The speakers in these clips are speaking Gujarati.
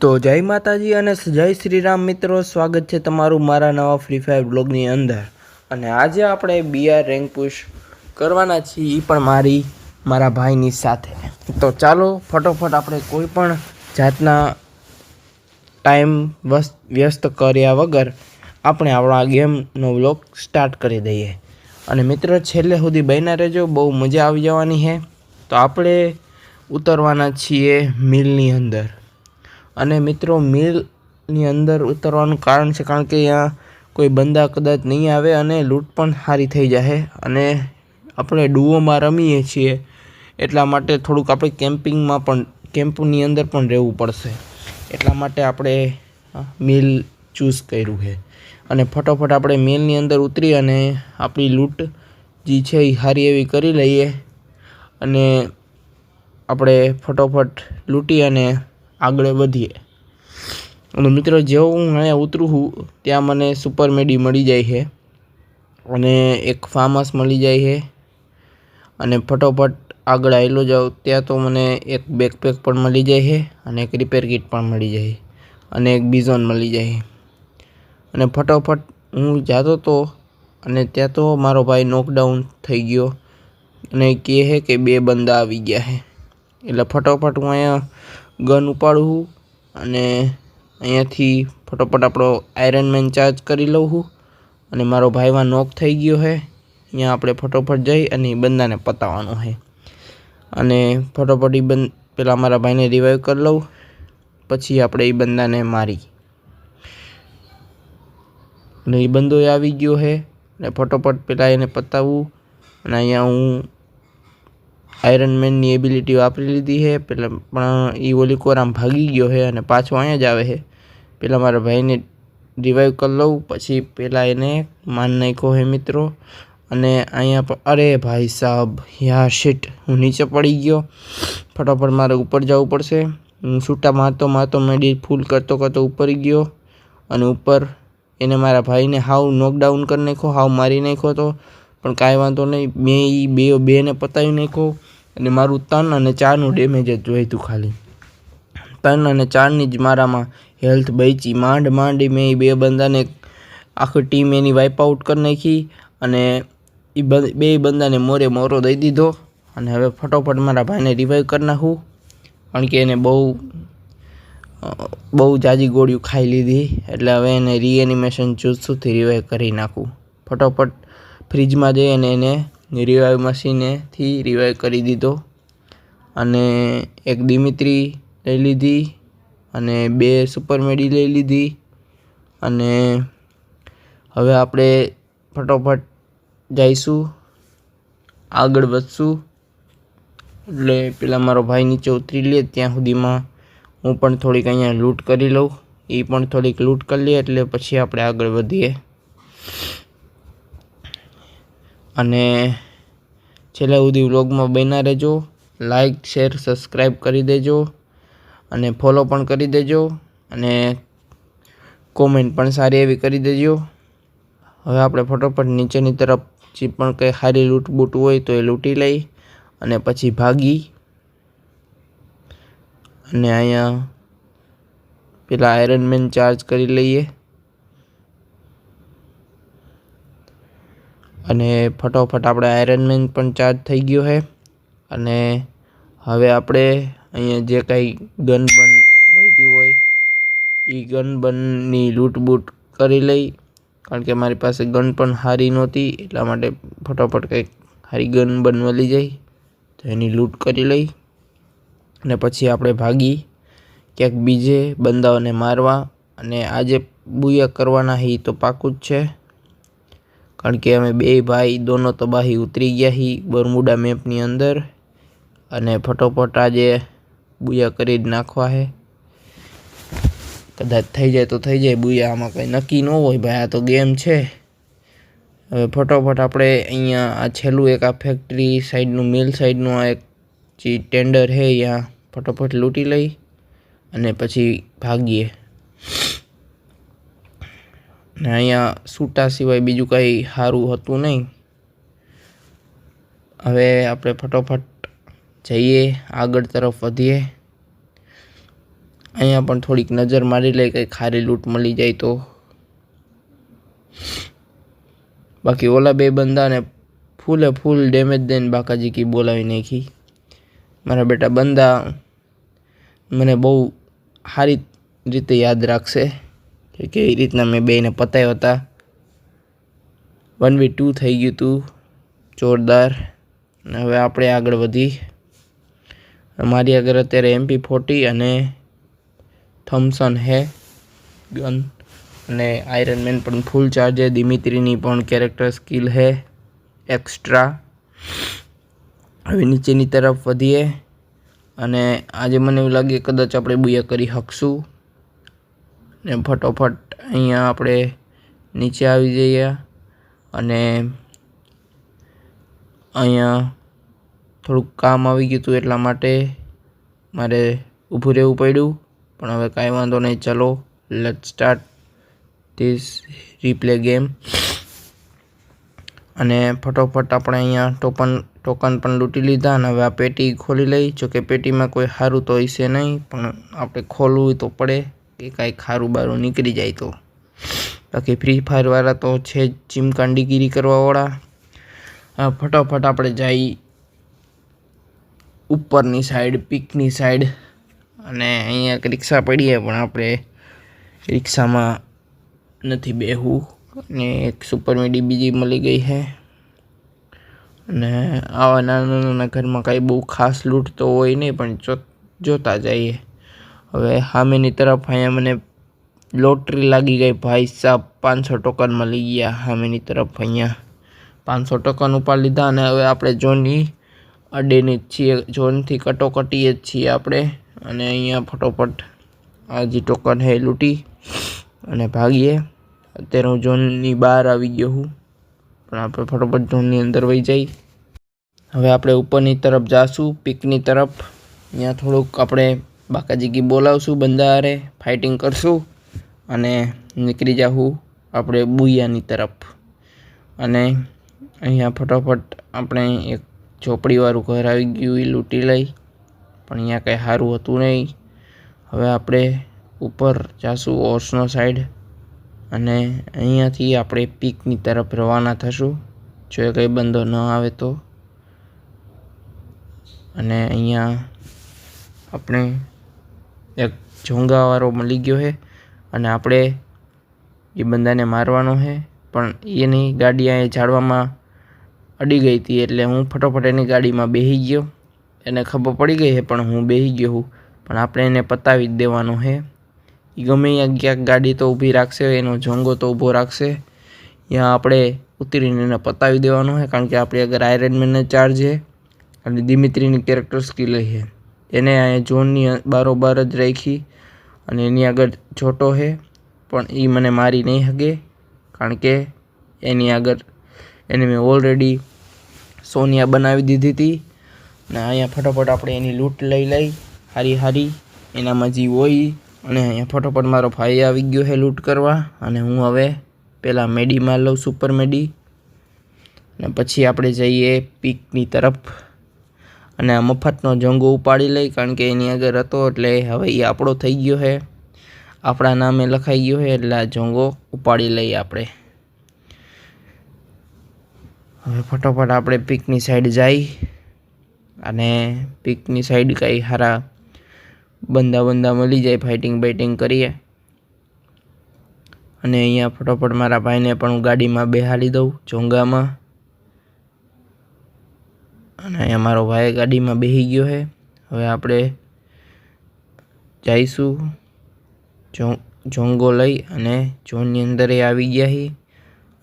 તો જય માતાજી અને જય શ્રી રામ મિત્રો, સ્વાગત છે તમારું મારા નવા ફ્રી ફાયર બ્લોગની અંદર। અને આજે આપણે બીઆર રેન્ક પુશ કરવાના છીએ, એ પણ મારા ભાઈની સાથે। તો ચાલો ફટોફટ આપણે કોઈ પણ જાતના ટાઈમ વ્યસ્ત કર્યા વગર આપણે આપણા ગેમનો વ્લોગ સ્ટાર્ટ કરી દઈએ। અને મિત્રો છેલ્લે સુધી બન્યા રહેજો, બહુ મજા આવી જવાની છે। તો આપણે ઉતરવાના છીએ મિલની અંદર। અને મિત્રો મિલની અંદર ઉતરવાનું કારણ છે કારણ કે અહીંયા કોઈ બંદા કદાચ નહીં આવે અને લૂંટ પણ સારી થઈ જાય। અને આપણે ડુઓમાં રમીએ છીએ એટલા માટે થોડુંક આપણે કેમ્પની અંદર પણ રહેવું પડશે, એટલા માટે આપણે મિલ ચૂઝ કર્યું છે। અને ફટોફટ આપણે મિલની અંદર ઉતરી અને આપણી લૂંટ જે છે એ સારી એવી કરી લઈએ અને આપણે ફટોફટ લૂંટી અને આગળ વધીએ। અને મિત્રો જેવું હું અહીંયા ઉતરું છું ત્યાં મને સુપર મેડી મળી જાય છે અને એક ફાર્મ હાઉસ મળી જાય છે। અને ફટોફટ આગળ આવેલો જાઉં ત્યાં તો મને એક બેકપેક પણ મળી જાય છે અને એક રિપેર કિટ પણ મળી જાય અને એક બીઝોન મળી જાય। અને ફટોફટ હું જતો હતો અને ત્યાં તો મારો ભાઈ નોકડાઉન થઈ ગયો અને કહે છે કે 2 બંદા આવી ગયા છે। એટલે ફટોફટ હું અહીંયા ગન ઉપાડું છું અને અહીંયાથી ફટોફટ આપણો આયરન મેન ચાર્જ કરી લઉં છું અને મારો ભાઈમાં નોક થઈ ગયો છે। અહીંયા આપણે ફટોફટ જઈ અને એ બંદાને પતાવવાનો છે અને ફટોફટ પેલા મારા ભાઈને રિવાઈવ કરી લઉં, પછી આપણે એ બંદાને મારી અને એ બંદો આવી ગયો છે અને ફટોફટ પેલા એને પતાવવું। અને અહીંયા હું આયરન મેનની એબિલિટી વાપરી લીધી છે પેલા, પણ એ ઓલી કોરામ ભાગી ગયો છે અને પાછો અહીંયા જ આવે છે। પેલા મારા ભાઈને રિવાઈવ કરી લઉં, પછી પેલા એને માન નાખ્યો છે મિત્રો। અને અહીંયા અરે ભાઈ સાહેબ, યાર શિટ, હું નીચે પડી ગયો। ફટાફટ મારે ઉપર જવું પડશે। હું છૂટા મારતો મેડી ફૂલ કરતો ઉપર ગયો અને ઉપર એને મારા ભાઈને હાવ નોકડાઉન કરી નાખ્યો, હાવ મારી નાખ્યો હતો। પણ કાંઈ વાંધો નહીં, મેં એ બેને પતાવી નાખ્યો અને મારું 3 અને 4નું ડેમેજ જ જોઈતું, ખાલી 3 અને 4ની જ મારામાં હેલ્થ બચી। માંડ મેં એ 2 બંદાને આખી ટીમ એની વાઇપ આઉટ કરી નાખી અને એ 2 બંદાને મોરો દઈ દીધો। અને હવે ફટોફટ મારા ભાઈને રિવાઈવ કરી નાખું કારણ કે એને બહુ જાજી ગોળીઓ ખાઈ લીધી, એટલે હવે એને રીએનિમેશન જુસ્સુથી રિવાઈવ કરી નાખું। ફટોફટ ફ્રીજમાં જઈ અને એને રિવાઈવ મશીનેથી રિવાઈવ કરી દીધો અને એક દિમિત્રી લઈ લીધી અને 2 સુપર મેડી લઈ લીધી। અને હવે આપણે ફટોફટ જઈશું, આગળ વધશું। એટલે પેલા મારો ભાઈ નીચે ઉતરી લે ત્યાં સુધીમાં હું પણ થોડીક અહીંયા લૂંટ કરી લઉં, એ પણ થોડીક લૂંટ કરી લે એટલે પછી આપણે આગળ વધીએ। અને છેલ્લા સુધી વ્લોગમાં બન્યા રહેજો, લાઈક શેર સબસ્ક્રાઈબ કરી દેજો અને ફોલો પણ કરી દેજો અને કોમેન્ટ પણ સારી એવી કરી દેજો। હવે આપણે ફટોફટ નીચેની તરફ જે પણ કંઈ સારી લૂંટ બૂટ હોય તો એ લૂંટી લઈ અને પછી ભાગી અને અહીંયા પેલા આયરન મેન ચાર્જ કરી લઈએ અને ફટોફટ આપણે આયરન મેન પણ ચાર્જ થઈ ગયો છે। અને હવે આપણે અહીંયા જે કાંઈ ગન બન વહીતી હોય એ ગન બનની લૂંટ બૂટ કરી લઈ, કારણ કે મારી પાસે ગન પણ સારી નહોતી, એટલા માટે ફટોફટ કંઈક સારી ગન બન મળી જાય તો એની લૂંટ કરી લઈ અને પછી આપણે ભાગી ક્યાંક બીજે બંદાઓને મારવા। અને આજે બુયા કરવાના એ તો પાકું જ છે, કારણ કે અમે 2 ભાઈ દોનો તબાહી ઉતરી ગયા છીએ બરમુડા મેપની અંદર અને ફટોફટ આજે બુયા કરી જ નાખવા છે। કદાચ થઈ જાય તો થઈ જાય બુયા, આમાં કંઈ નક્કી ન હોય ભાઈ, આ તો ગેમ છે। હવે ફટોફટ આપણે અહીંયા આ છેલ્લું એક આ ફેક્ટરી સાઈડનું મિલ સાઈડનું આ એક જે ટેન્ડર છે અહીંયા ફટોફટ લૂંટી લઈ અને પછી ભાગીએ। ને અહીંયા છૂટા સિવાય બીજું કંઈ સારું હતું નહીં। હવે આપણે ફટોફટ જઈએ, આગળ તરફ વધીએ અહીંયા પણ થોડીક નજર મારી લઈ, કંઈ ખારી લૂંટ મળી જાય તો. બાકી ઓલા બે બંદાને ફૂલ ડેમેજ દઈને બાકાજી કી બોલાવી નાખી. મારા બેટા બંદા મને બહુ સારી રીતે યાદ રાખશે કે કેવી રીતના મેં બેને પતાવ્યા હતા. 1v2 થઈ ગયું હતું જોરદાર. અને હવે આપણે આગળ વધી. મારી આગળ અત્યારે MP40 અને થોમ્સન હે ગન, અને આયરન મેન પણ ફૂલ ચાર્જ છે. દિમિત્રીની પણ કેરેક્ટર સ્કિલ હે એક્સ્ટ્રા. હવે નીચેની તરફ વધીએ અને આજે મને એવું લાગે કદાચ આપણે બુયા કરી શકશું. ને ફટોફટ અહીંયા આપણે નીચે આવી જઈએ અને અહીંયા થોડુંક કામ આવી ગયું હતું એટલા માટે મારે ઊભું રહેવું પડ્યું. પણ હવે કાંઈ વાંધો નહીં, ચલો late start this replay game. અને ફટોફટ આપણે અહીંયા ટોકન પણ લૂંટી લીધા અને હવે આ પેટી ખોલી લઈ. જોકે પેટીમાં કોઈ સારું તો હશે નહીં, પણ આપણે ખોલવું તો પડે કે કાંઈ ખારું બારું નીકળી જાય તો. બાકી ફ્રી ફાયરવાળા તો છે જ ચીમકાંડીગીરી કરવાવાળા. ફટાફટ આપણે જઈ ઉપરની સાઈડ, પીકની સાઈડ. અને અહીંયા એક રિક્ષા પડીએ પણ આપણે રિક્ષામાં નથી બેહવું. અને એક સુપર મેડી બીજી મળી ગઈ છે. અને આવા નાના ઘરમાં કાંઈ બહુ ખાસ લૂંટ તો હોય નહીં, પણ જોતા જઈએ. હવે સામેની તરફ અહીંયા મને લોટરી લાગી ગઈ ભાઈ સાહેબ. 500 ટોકન મળી ગયા સામેની તરફ. અહીંયા 500 ટોકન ઉપાડી લીધા. અને હવે આપણે ઝોનની અડેની જ છીએ, ઝોનથી કટોકટીએ જ છીએ આપણે. અને અહીંયા ફટોફટ આ જે ટોકન છે લૂંટી અને ભાગીએ. અત્યારે હું ઝોનની બહાર આવી ગયો હું, પણ આપણે ફટોફટ ઝોનની અંદર વહી જઈ. હવે આપણે ઉપરની તરફ જાશું, પીકની તરફ. અહીંયા થોડુંક આપણે બાકાજી કી બોલાવશું, બંદા હારે ફાઇટિંગ કરશું અને નીકળી જાશું આપણે બુયાની તરફ. અને અહીંયા ફટોફટ આપણે એક ઝોપડીવાળું ઘર આવી ગયું, એ લૂંટી લઈ. પણ અહીંયા કંઈ સારું હતું નહીં. હવે આપણે ઉપર જાશું ઓર્સનો સાઈડ અને અહીંયાથી આપણે પીકની તરફ રવાના થશું, જો એ કંઈ બંધો ન આવે તો. અને અહીંયા આપણે એક ઝોંગાવાળો મળી ગયો છે અને આપણે એ બંદાને મારવાનો છે. પણ એની ગાડી અહીંયા ઝાડવામાં અડી ગઈ હતી, એટલે હું ફટોફટ એની ગાડીમાં બેસી ગયો. એને ખબર પડી ગઈ છે પણ હું બેસી ગયો હું. પણ આપણે એને પતાવી જ દેવાનો છે. એ ગમે ત્યાં ક્યાંક ગાડી તો ઊભી રાખશે, એનો ઝોંગો તો ઊભો રાખશે. ત્યાં આપણે ઉતરીને એને પતાવી દેવાનો છે, કારણ કે આપણે અગર આયરન મેનને ચાર્જ છે અને દિમિત્રીની કેરેક્ટર સ્કિલ છે. એને અહીંયા ઝોનની બારોબાર જ રાખી અને એની આગળ છોટો છે, પણ એ મને મારી નહીં શકે, કારણ કે એની આગળ એને મેં ઓલરેડી સોનિયા બનાવી દીધી હતી. અને અહીંયા ફટોફટ આપણે એની લૂંટ લઈ હારી એનામાં જે હોય. અને અહીંયા ફટોફટ મારો ભાઈ આવી ગયો છે લૂંટ કરવા. અને હું હવે પહેલાં મેડીમાં લઉં, સુપર મેડી. અને પછી આપણે જઈએ પીકની તરફ અને આ મફતનો જંગો ઉપાડી લઈ, કારણ કે એની આગળ હતો એટલે હવે એ આપણો થઈ ગયો છે, આપણા નામે લખાઈ ગયો છે. એટલે આ જંગો ઉપાડી લઈએ આપણે. હવે ફટોફટ આપણે પીકની સાઈડ જઈ અને પીકની સાઈડ કંઈ સારા બંદા મળી જાય, ફાઇટિંગ કરીએ. અને અહીંયા ફટોફટ મારા ભાઈને પણ હું ગાડીમાં બેહાડી દઉં ઝોંગામાં. અને અહીંયા મારો ભાઈ ગાડીમાં બેસી ગયો છે. હવે આપણે જઈશું ઝોંગો લઈ અને ઝોનની અંદર આવી ગયા છીએ.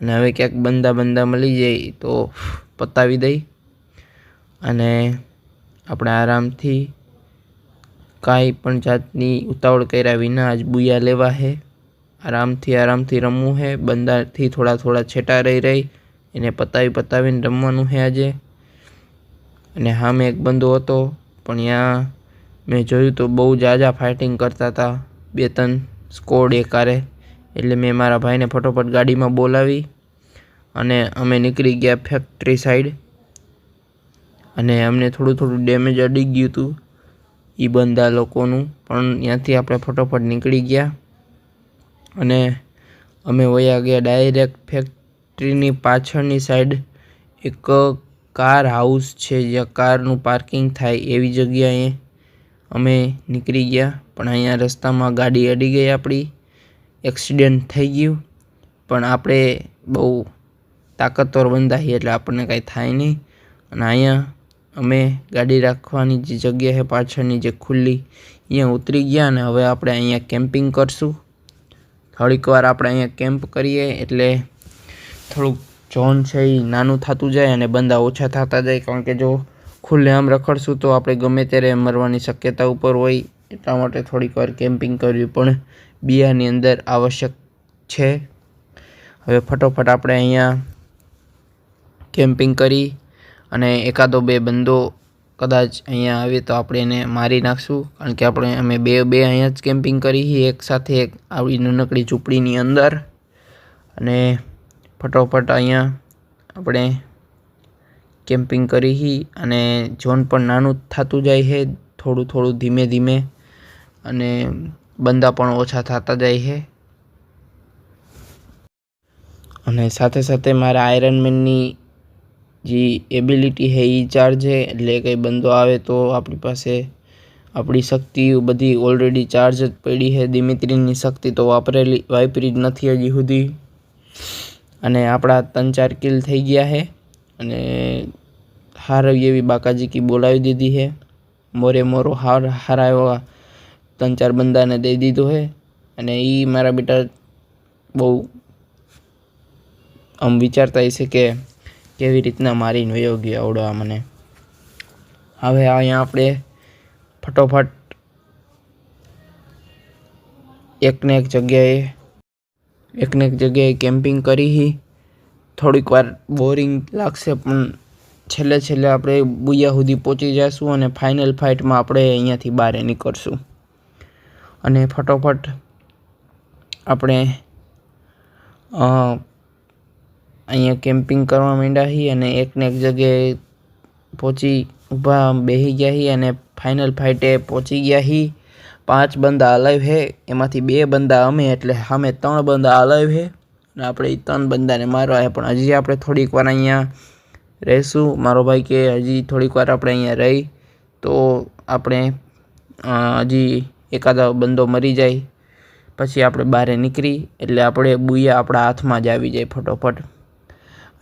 અને હવે ક્યાંક બંદા મળી જાય તો પતાવી દઈ. અને આપણે આરામથી કાંઈ પણ જાતની ઉતાવળ કર્યા વિના આજ બુયા લેવા છે. આરામથી રમવું છે. બંદાથી થોડા છેટા રહી એને પતાવીને રમવાનું છે આજે. અને સામે એક બંદો હતો, પણ ત્યાં મેં જોયું તો બહુ જાજા ફાઇટિંગ કરતા હતા, 2-3 સ્કોડ એકારે. એટલે મેં મારા ભાઈને ફટોફટ ગાડીમાં બોલાવી અને અમે નીકળી ગયા ફેક્ટરી સાઈડ. અને અમને થોડું ડેમેજ અડી ગયું હતું, એ બંદા લોકોનું, પણ ત્યાંથી આપણે ફટોફટ નીકળી ગયા અને અમે વયા ગયા ડાયરેક્ટ ફેક્ટરીની પાછળની સાઈડ એક કાર હાઉસ છે જ્યાં કારનું પાર્કિંગ થાય એવી જગ્યાએ અમે નીકળી ગયા. પણ અહીંયા રસ્તામાં ગાડી અડી ગઈ, આપણી એક્સિડન્ટ થઈ ગયું. પણ આપણે બહુ તાકતવર બંદા છીએ એટલે આપણને કાંઈ થાય નહીં. અને અહીંયા અમે ગાડી રાખવાની જે જગ્યા છે પાછળની જે ખુલ્લી, અહીંયા ઉતરી ગયા અને હવે આપણે અહીંયા કેમ્પિંગ કરશું. થોડીક વાર આપણે અહીંયા કેમ્પ કરીએ એટલે થોડુંક ઝોન છે એ નાનું થતું જાય અને બંદા ઓછા થતા જાય. કારણ કે જો ખુલ્લેઆમ રખડશું તો આપણે ગમે ત્યારે મરવાની શક્યતા ઉપર હોય. એટલા માટે થોડીક વાર કેમ્પિંગ કરવી પણ બિયારની અંદર આવશ્યક છે. હવે ફટોફટ આપણે અહીંયા કેમ્પિંગ કરી અને એકાદો બે બંદો કદાચ અહીંયા આવે તો આપણે એને મારી નાખશું. કારણ કે અમે બે અહીંયા જ કેમ્પિંગ કરી એક સાથે એક આવી નાનકડી ઝૂંપડીની અંદર. અને ફટોફટ અહીંયા આપણે કેમ્પિંગ કરી અને ઝોન પણ નાનું થતું જાય છે થોડું થોડું ધીમે ધીમે, અને બંદા પણ ઓછા થતા જાય છે. અને સાથે સાથે મારા આયરનમેનની જે એબિલિટી છે એ ચાર્જ છે, એટલે કંઈ બંદો આવે તો આપણી પાસે આપણી શક્તિ બધી ઓલરેડી ચાર્જ જ પડી છે. દિમિત્રીની શક્તિ તો વાપરી જ નથી હજી સુધી. અને આપણા 3-4 કિલ થઈ ગયા છે અને હારવી એવી બાકાજી કી બોલાવી દીધી છે. મોરો હારા એવા 3-4 બંદાને દઈ દીધો છે. અને એ મારા બેટા બહુ આમ વિચારતા હશે કે કેવી રીતના મારીને વયો ગયો આવડવા મને. હવે અહીંયા આપણે ફટોફટ એકને એક જગ્યાએ કેમ્પિંગ કરી. થોડીક વાર બોરિંગ લાગશે પણ છેલ્લે આપણે બુયા સુધી પહોંચી જઈશું અને ફાઇનલ ફાઇટમાં આપણે અહીંયાથી બહાર નીકળશું. અને ફટોફટ આપણે અહીંયા કેમ્પિંગ કરવા માંડ્યા છીએ અને એકને એક જગ્યાએ પહોંચી બેસી ગયા છીએ અને ફાઇનલ ફાઇટે પહોંચી ગયા છીએ. 5 બંદા અલાઈવ છે, એમાંથી 2 બંદા અમે, એટલે સામે 3 બંદા અલાઈવ છે અને આપણે એ 3 બંદાને મારવા છે. પણ હજી આપણે થોડીક વાર અહીંયા રહીશું. મારો ભાઈ કે હજી થોડીક વાર આપણે અહીંયા રહી તો આપણે હજી એકાદો બંદો મરી જાય પછી આપણે બહાર નીકળી એટલે આપણે બુયા આપણા હાથમાં જ આવી જાય ફટોફટ.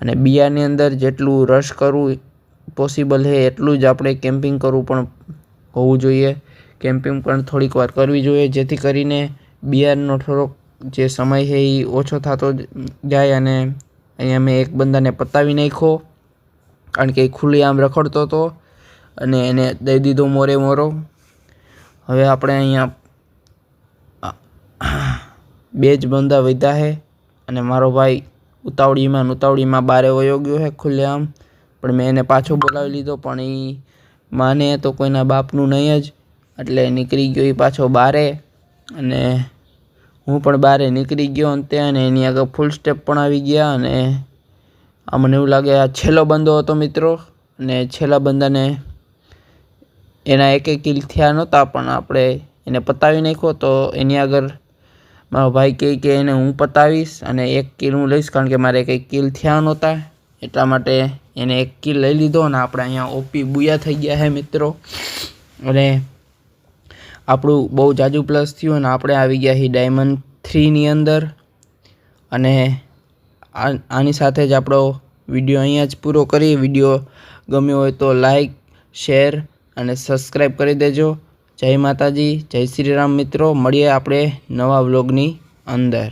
અને બિયાની અંદર જેટલું રશ કરવું પોસિબલ છે એટલું જ આપણે કેમ્પિંગ કરવું પણ હોવું જોઈએ. કેમ્પિંગ પણ થોડીક વાર કરવી જોઈએ જેથી કરીને બિયારનો થોડોક જે સમય છે એ ઓછો થતો જાય. અને અહીંયા મેં એક બંદાને પતાવી નાખ્યો કારણ કે એ ખુલ્લી આમ રખડતો હતો અને એને દઈ દીધો મોરો. હવે આપણે અહીંયા 2 જ બંદા વધ્યા છે અને મારો ભાઈ ઉતાવળીમાં બારે વયો ગયો છે ખુલ્લેઆમ. પણ મેં એને પાછો બોલાવી લીધો પણ એ માને તો કોઈના બાપનું નહીં જ, એટલે નીકળી ગયો એ પાછો બારે. અને હું પણ બારે નીકળી ગયો અંતે અને એની આગળ ફૂલ સ્ટેપ પણ આવી ગયા. અને આ મને એવું લાગે આ છેલ્લો બંદો હતો મિત્રો. અને છેલ્લા બંદાને એના 1 કિલ થયા નહોતા પણ આપણે એને પતાવી નાખ્યો. તો એની આગળ મારો ભાઈ કહે કે એને હું પતાવીશ અને 1 કિલ હું લઈશ કારણ કે મારે કંઈ કિલ થયા નહોતા, એટલા માટે એને 1 કિલ લઈ લીધો. અને આપણે અહીંયા ઓપી બુયા થઈ ગયા છે મિત્રો. અને આપણું બહુ જાજુ પ્લસ થયું અને આપણે આવી ગયા છીએ ડાયમંડ 3ની અંદર. અને આની સાથે જ આપણો વિડીયો અહીંયા જ પૂરો કરી. વિડીયો ગમ્યો હોય તો લાઈક, શેર અને સબસ્ક્રાઈબ કરી દેજો. જય માતાજી, જય શ્રી રામ મિત્રો. મળીએ આપણે નવા વ્લોગની અંદર.